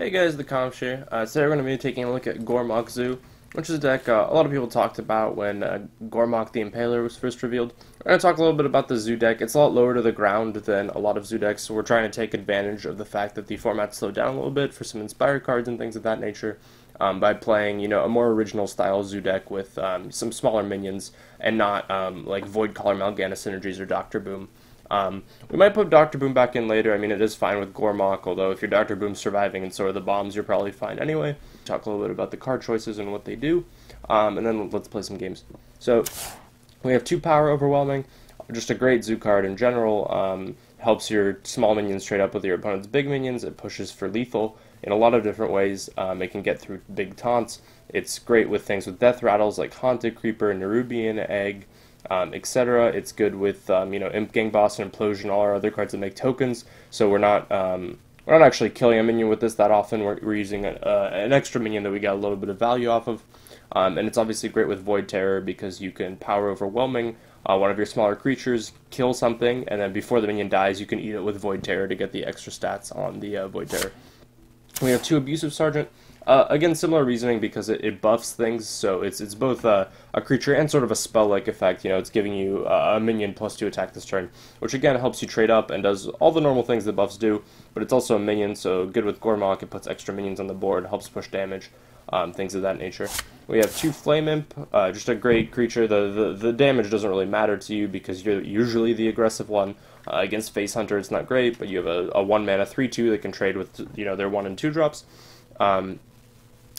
Hey guys, the Kamsh here. Today we're going to be taking a look at Gormok Zoo, which is a deck a lot of people talked about when Gormok the Impaler was first revealed. We're going to talk a little bit about the Zoo deck. It's a lot lower to the ground than a lot of Zoo decks, so we're trying to take advantage of the fact that the format slowed down a little bit for some inspired cards and things of that nature by playing, a more original style Zoo deck with some smaller minions and not like Voidwalker, Mal'Ganis synergies or Dr. Boom. We might put Dr. Boom back in later. I mean, it is fine with Gormok, although if your Dr. Boom's surviving and so are the bombs, you're probably fine anyway. Talk a little bit about the card choices and what they do, and then let's play some games. So, we have 2 Power Overwhelming, just a great Zoo card in general. Helps your small minions trade up with your opponent's big minions. It pushes for lethal in a lot of different ways. It can get through big taunts. It's great with things with death rattles like Haunted Creeper, Nerubian Egg, etc. It's good with Imp Boss and Implosion, all our other cards that make tokens. So we're not actually killing a minion with this that often. We're using an extra minion that we got a little bit of value off of, and it's obviously great with Void Terror because you can Power Overwhelming one of your smaller creatures, kill something, and then before the minion dies, you can eat it with Void Terror to get the extra stats on the Void Terror. We have 2 Abusive Sergeant. Again, similar reasoning because it buffs things, so it's both a creature and sort of a spell-like effect. It's giving you a minion +2 attack this turn, which again helps you trade up and does all the normal things that buffs do, but it's also a minion, so good with Gormok. It puts extra minions on the board, helps push damage, things of that nature. We have 2 Flame Imp, just a great creature. The damage doesn't really matter to you because you're usually the aggressive one. Against Face Hunter, it's not great, but you have a 1-mana 3/2 that can trade with their 1 and 2 drops.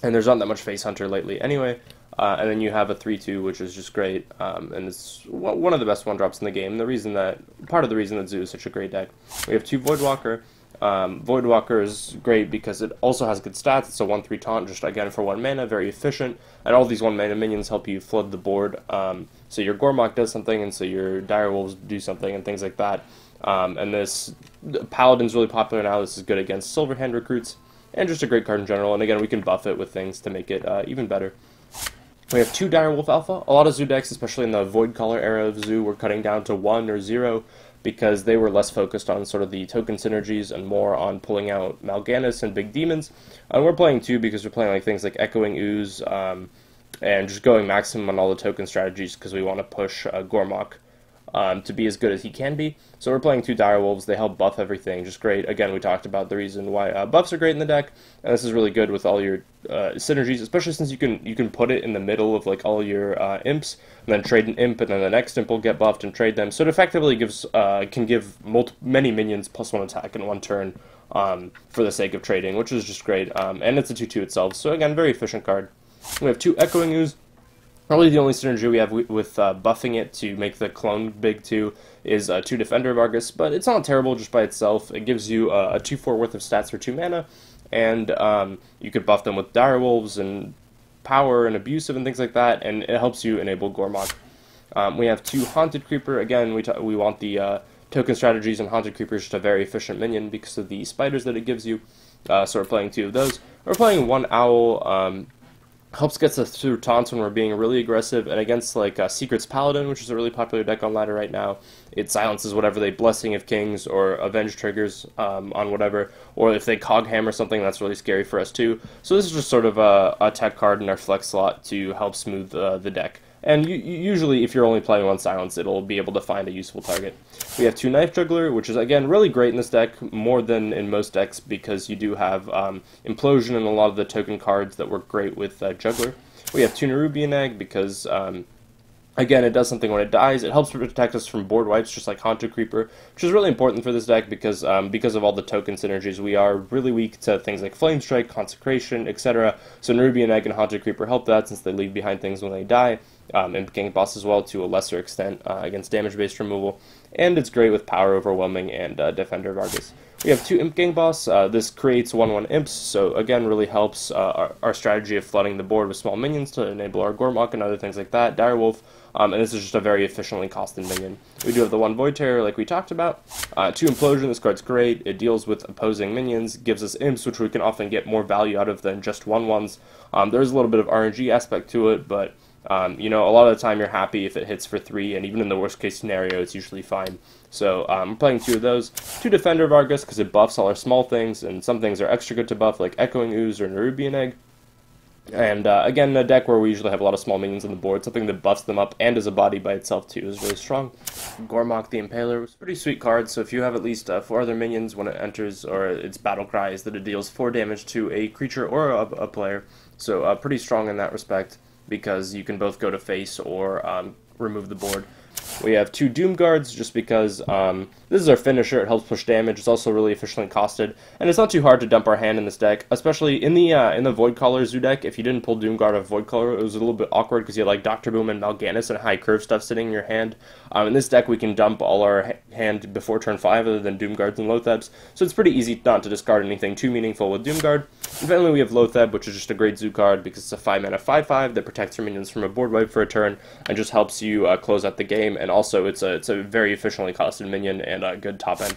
And there's not that much Face Hunter lately anyway. And then you have a 3/2, which is just great, and it's one of the best 1-drops in the game. Part of the reason that Zoo is such a great deck. We have 2 Voidwalker. Voidwalker is great because it also has good stats. It's a 1/3 taunt, just again for 1 mana, very efficient. And all these 1 mana minions help you flood the board. So your Gormok does something, and so your Direwolves do something, and things like that. And this Paladin's really popular now. This is good against Silverhand recruits. And just a great card in general, and again, we can buff it with things to make it even better. We have 2 Direwolf Alpha. A lot of Zoo decks, especially in the Voidwalker era of Zoo, were cutting down to 1 or 0 because they were less focused on sort of the token synergies and more on pulling out Mal'Ganis and big demons. And we're playing 2 because we're playing like things like Echoing Ooze and just going maximum on all the token strategies because we want to push Gormok to be as good as he can be. So we're playing 2 Direwolves. They help buff everything, just great. Again, we talked about the reason why buffs are great in the deck, and this is really good with all your synergies, especially since you can put it in the middle of like all your imps, and then trade an imp, and then the next imp will get buffed and trade them. So it effectively can give many minions +1 attack in 1 turn for the sake of trading, which is just great. And it's a 2/2 itself, so again, very efficient card. We have 2 Echoing Ooze. Probably the only synergy we have with buffing it to make the clone big too is 2 Defender of Argus, but it's not terrible just by itself. It gives you a 2/4 worth of stats for 2 mana, and you could buff them with Direwolves and Power and Abusive and things like that, and it helps you enable Gormok. We have 2 Haunted Creeper. Again, we want the token strategies, and Haunted Creeper is just a very efficient minion because of the spiders that it gives you, so we're playing 2 of those. We're playing 1 Owl. Helps get us through taunts when we're being really aggressive, and against like Secret's Paladin, which is a really popular deck on ladder right now, it silences whatever they Blessing of Kings or Avenge triggers on whatever, or if they Cog Hammer something, that's really scary for us too. So this is just sort of a tech card in our flex slot to help smooth the deck. And usually, if you're only playing 1 silence, it'll be able to find a useful target. We have 2 Knife Juggler, which is, again, really great in this deck, more than in most decks, because you do have Implosion and a lot of the token cards that work great with Juggler. We have 2 Nerubian Egg, because, again, it does something when it dies. It helps protect us from board wipes, just like Haunted Creeper, which is really important for this deck, because of all the token synergies, we are really weak to things like Flame Strike, Consecration, etc. So Nerubian Egg and Haunted Creeper help that, since they leave behind things when they die. Imp Boss as well, to a lesser extent, against damage-based removal. And it's great with Power Overwhelming and Defender of Argus. We have 2 Imp Boss. This creates 1/1 imps, so again, really helps our strategy of flooding the board with small minions to enable our Gormok and other things like that, Direwolf. And this is just a very efficiently costed minion. We do have the 1 Void Terror, like we talked about. 2 Implosion, this card's great. It deals with opposing minions, gives us imps, which we can often get more value out of than just 1/1s. There's a little bit of RNG aspect to it, but You know, a lot of the time you're happy if it hits for 3, and even in the worst case scenario, it's usually fine. So I'm playing 2 of those. 2 Defender Vargas because it buffs all our small things, and some things are extra good to buff, like Echoing Ooze or Nerubian Egg. And again, a deck where we usually have a lot of small minions on the board, something that buffs them up and as a body by itself too is really strong. Gormok the Impaler was a pretty sweet card, so if you have at least 4 other minions when it enters, or its battle cry is that it deals 4 damage to a creature or a player, so pretty strong in that respect, because you can both go to face or remove the board. We have 2 Doom Guards, just because this is our finisher, it helps push damage, it's also really efficiently costed, and it's not too hard to dump our hand in this deck, especially in the Voidcaller Zoo deck. If you didn't pull Doom Guard of Voidcaller, it was a little bit awkward, because you had like Dr. Boom and Mal'Ganis and high curve stuff sitting in your hand. In this deck, we can dump all our hand before turn 5, other than Doom Guards and Lothebs, so it's pretty easy not to discard anything too meaningful with Doom Guard. And finally, we have Lotheb, which is just a great Zoo card, because it's a 5-mana 5/5 that protects your minions from a board wipe for a turn, and just helps you close out the game, and also it's a very efficiently costed minion and a good top end.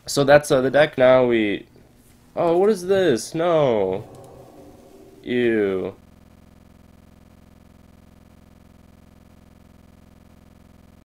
So that's the deck. Now we... Oh, what is this? No. Ew.